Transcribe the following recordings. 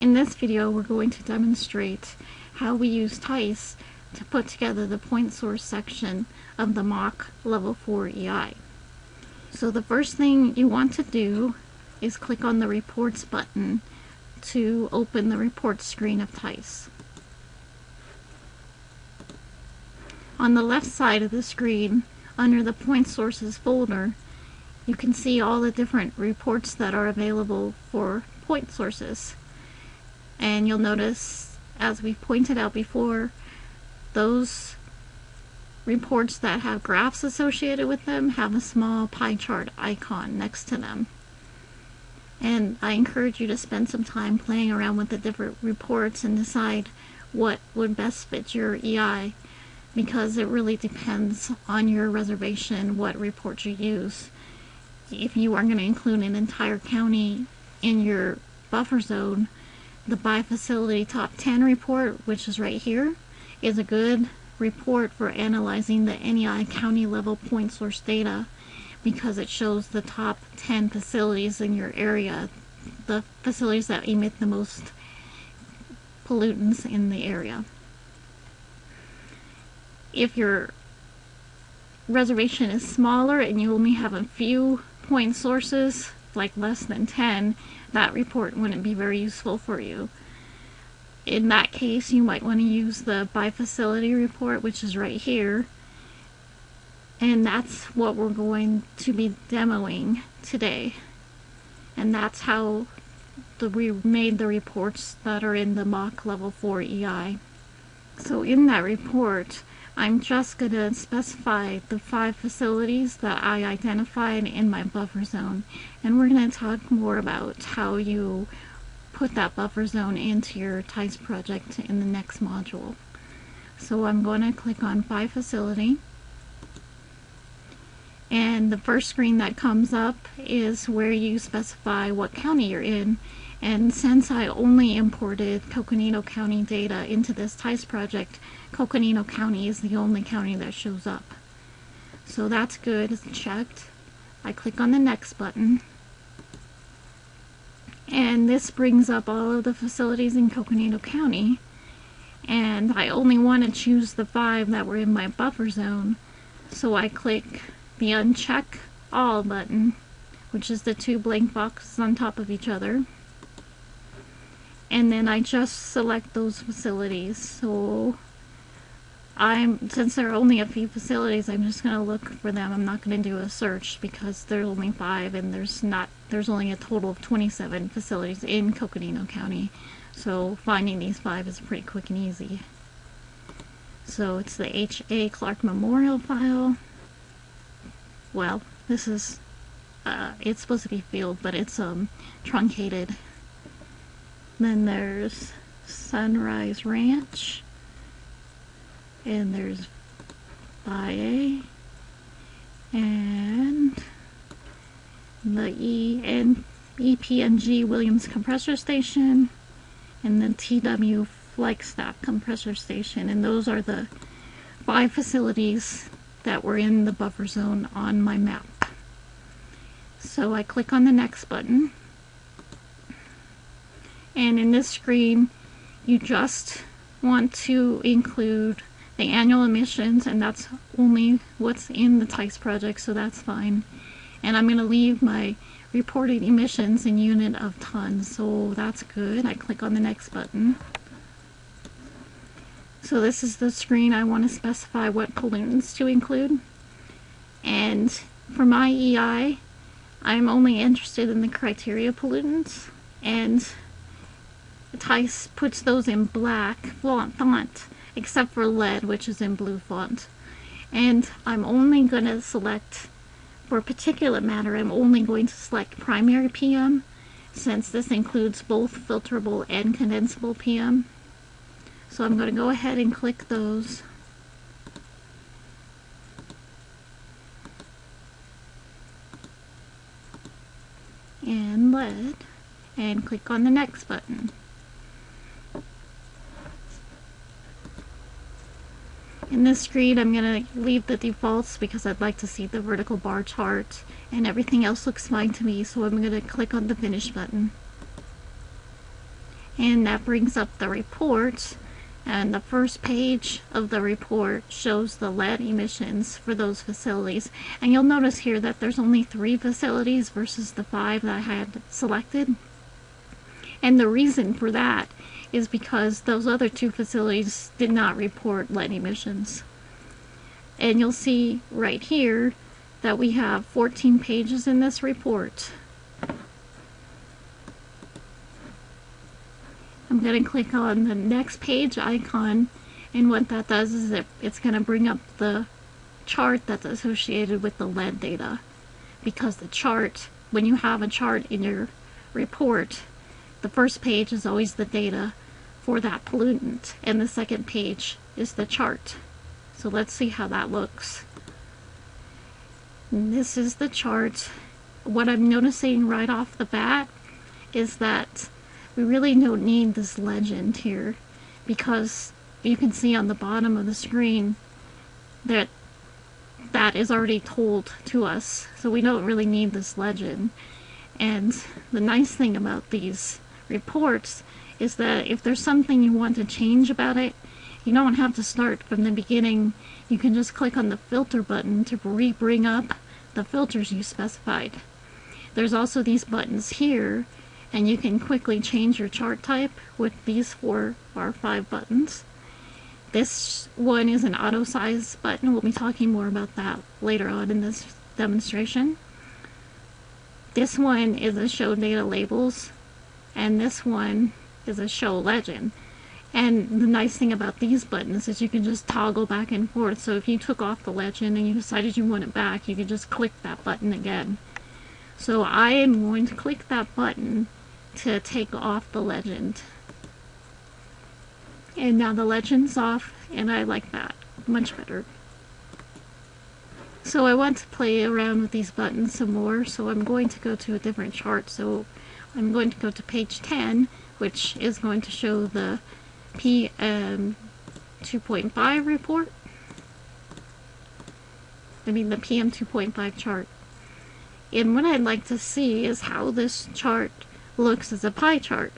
In this video, we're going to demonstrate how we use TEISS to put together the point source section of the mock level 4 EI. So the first thing you want to do is click on the reports button to open the report screen of TEISS. On the left side of the screen, under the point sources folder, you can see all the different reports that are available for point sources. And you'll notice, as we pointed out before, those reports that have graphs associated with them have a small pie chart icon next to them. And I encourage you to spend some time playing around with the different reports and decide what would best fit your EI, because it really depends on your reservation what reports you use. If you are going to include an entire county in your buffer zone, the by facility top 10 report, which is right here, is a good report for analyzing the NEI county level point source data, because it shows the top 10 facilities in your area, the facilities that emit the most pollutants in the area. If your reservation is smaller and you only have a few point sources, like less than 10, that report wouldn't be very useful for you. In that case, you might want to use the by facility report, which is right here, and that's what we're going to be demoing today. And that's how we made the reports that are in the mock level 4 EI. So in that report, I'm just going to specify the 5 facilities that I identified in my buffer zone, and we're going to talk more about how you put that buffer zone into your TEISS project in the next module. So I'm going to click on 5 facility, and the first screen that comes up is where you specify what county you're in. And since I only imported Coconino County data into this TEISS project, Coconino County is the only county that shows up. So that's good, it's checked. I click on the next button, and this brings up all of the facilities in Coconino County, and I only want to choose the 5 that were in my buffer zone, so I click the uncheck all button, which is the 2 blank boxes on top of each other. And then I just select those facilities. So since there are only a few facilities, I'm just going to look for them. I'm not going to do a search because there's only 5, and there's only a total of 27 facilities in Coconino County. So finding these 5 is pretty quick and easy. So it's the H.A. Clark Memorial file. Well, this is it's supposed to be field, but it's truncated. Then there's Sunrise Ranch, and there's Baye, and the EPNG Williams Compressor Station, and the TW Flagstaff Compressor Station, and those are the 5 facilities that were in the buffer zone on my map. So I click on the next button. And in this screen, you just want to include the annual emissions, and that's only what's in the TEISS project, so that's fine. And I'm going to leave my reported emissions in unit of tons, so that's good. I click on the next button. So this is the screen I want to specify what pollutants to include. And for my EI, I'm only interested in the criteria pollutants, and TEISS puts those in black font, except for lead, which is in blue font. And I'm only going to select, for particulate matter, I'm only going to select primary PM, since this includes both filterable and condensable PM. So I'm going to go ahead and click those. And lead, and click on the next button. In this screen, I'm going to leave the defaults because I'd like to see the vertical bar chart, and everything else looks fine to me, so I'm going to click on the finish button. And that brings up the report, and the first page of the report shows the lead emissions for those facilities. And you'll notice here that there's only 3 facilities versus the 5 that I had selected. And the reason for that is because those other 2 facilities did not report lead emissions. And you'll see right here that we have 14 pages in this report. I'm going to click on the next page icon, and what that does is it's going to bring up the chart that's associated with the lead data. Because the chart, when you have a chart in your report, the first page is always the data for that pollutant, and the second page is the chart. So let's see how that looks. And this is the chart. What I'm noticing right off the bat is that we really don't need this legend here, because you can see on the bottom of the screen that that is already told to us, so we don't really need this legend. And the nice thing about these reports is that if there's something you want to change about it, you don't have to start from the beginning. You can just click on the filter button to bring up the filters you specified. There's also these buttons here, and you can quickly change your chart type with these 4 or 5 buttons. This one is an auto size button. We'll be talking more about that later on in this demonstration. This one is a show data labels, and this one is a show legend. And the nice thing about these buttons is you can just toggle back and forth. So if you took off the legend and you decided you want it back, you can just click that button again. So I am going to click that button to take off the legend. And now the legend's off, and I like that much better. So I want to play around with these buttons some more, so I'm going to go to a different chart. So I'm going to go to page 10, which is going to show the PM 2.5 report. I mean the PM 2.5 chart. And what I'd like to see is how this chart looks as a pie chart.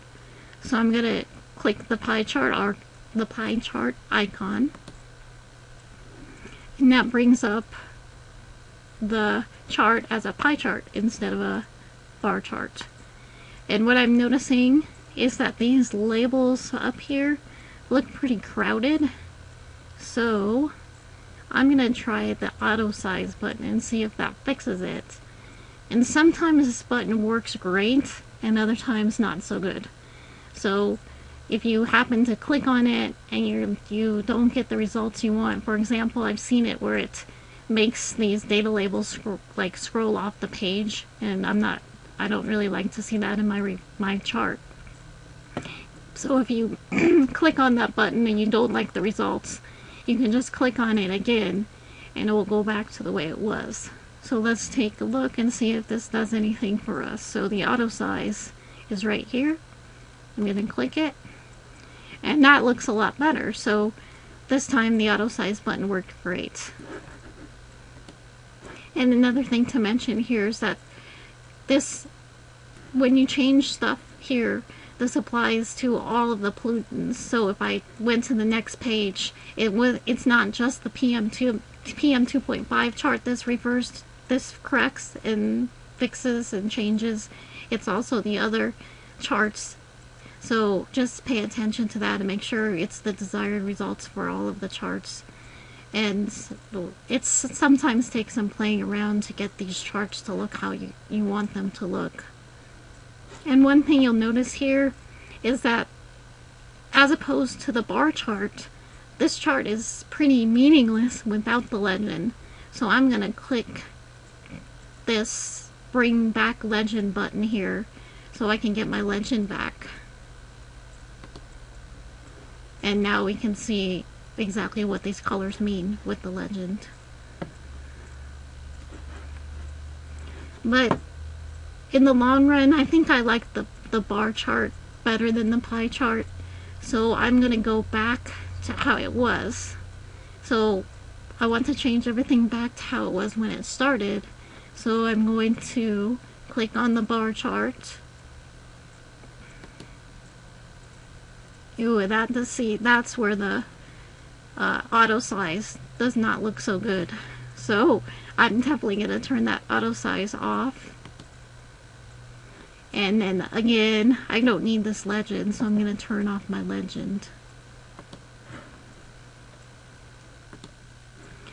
So I'm going to click the pie chart icon, and that brings up the chart as a pie chart instead of a bar chart. And what I'm noticing is that these labels up here look pretty crowded. So I'm going to try the auto size button and see if that fixes it. And sometimes this button works great, and other times not so good. So if you happen to click on it and you don't get the results you want, for example, I've seen it where it makes these data labels scroll off the page, and I don't really like to see that in my chart. So if you click on that button and you don't like the results, you can just click on it again and it will go back to the way it was. So let's take a look and see if this does anything for us. So the auto size is right here. I'm going to click it, and that looks a lot better. So this time the auto size button worked great. And another thing to mention here is that when you change stuff here, this applies to all of the pollutants. So if I went to the next page, it's not just the PM 2.5 chart this corrects and fixes and changes. It's also the other charts. So just pay attention to that and make sure it's the desired results for all of the charts. And it sometimes takes some playing around to get these charts to look how you want them to look. And one thing you'll notice here is that as opposed to the bar chart, this chart is pretty meaningless without the legend. So I'm going to click this bring back legend button here so I can get my legend back. And now we can see exactly what these colors mean with the legend. But in the long run, I think I like the bar chart better than the pie chart. So I'm going to go back to how it was. So I want to change everything back to how it was when it started. So I'm going to click on the bar chart. Ooh, that's where the auto size does not look so good. So I'm definitely going to turn that auto size off. And then again, I don't need this legend, so I'm going to turn off my legend.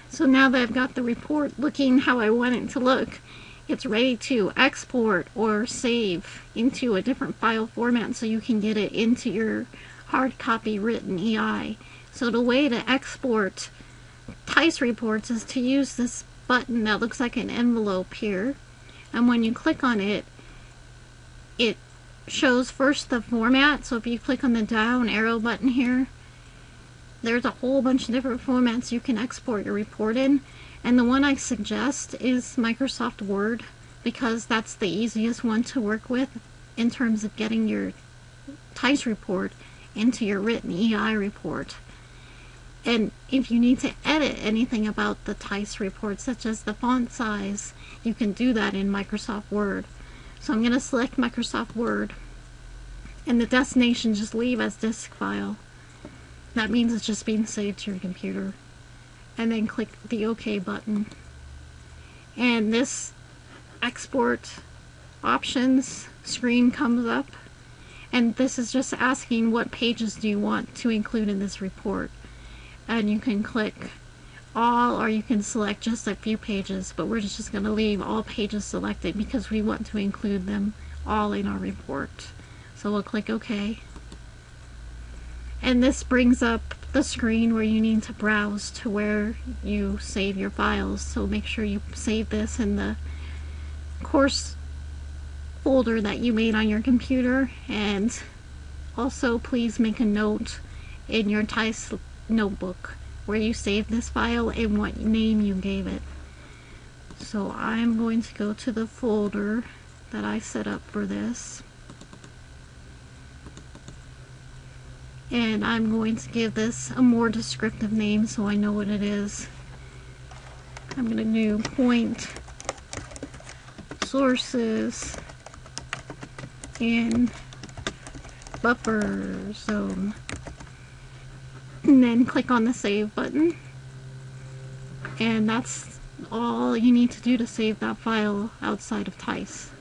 So now that I've got the report looking how I want it to look, it's ready to export or save into a different file format so you can get it into your hard copy written EI. So the way to export TEISS reports is to use this button that looks like an envelope here. And when you click on it, it shows first the format. So if you click on the down arrow button here, there's a whole bunch of different formats you can export your report in. And the one I suggest is Microsoft Word, because that's the easiest one to work with in terms of getting your TEISS report into your written EI report. And if you need to edit anything about the TEISS report, such as the font size, you can do that in Microsoft Word. So I'm going to select Microsoft Word, and the destination just leave as disk file. That means it's just being saved to your computer. And then click the OK button. And this export options screen comes up. And this is just asking what pages do you want to include in this report. And you can click all, or you can select just a few pages, but we're just going to leave all pages selected because we want to include them all in our report. So we'll click OK. And this brings up the screen where you need to browse to where you save your files. So make sure you save this in the course folder that you made on your computer, and also please make a note in your TEISS notebook where you saved this file and what name you gave it. So I'm going to go to the folder that I set up for this, and I'm going to give this a more descriptive name so I know what it is. I'm going to do point sources in buffer zone, and then click on the save button. And that's all you need to do to save that file outside of TEISS.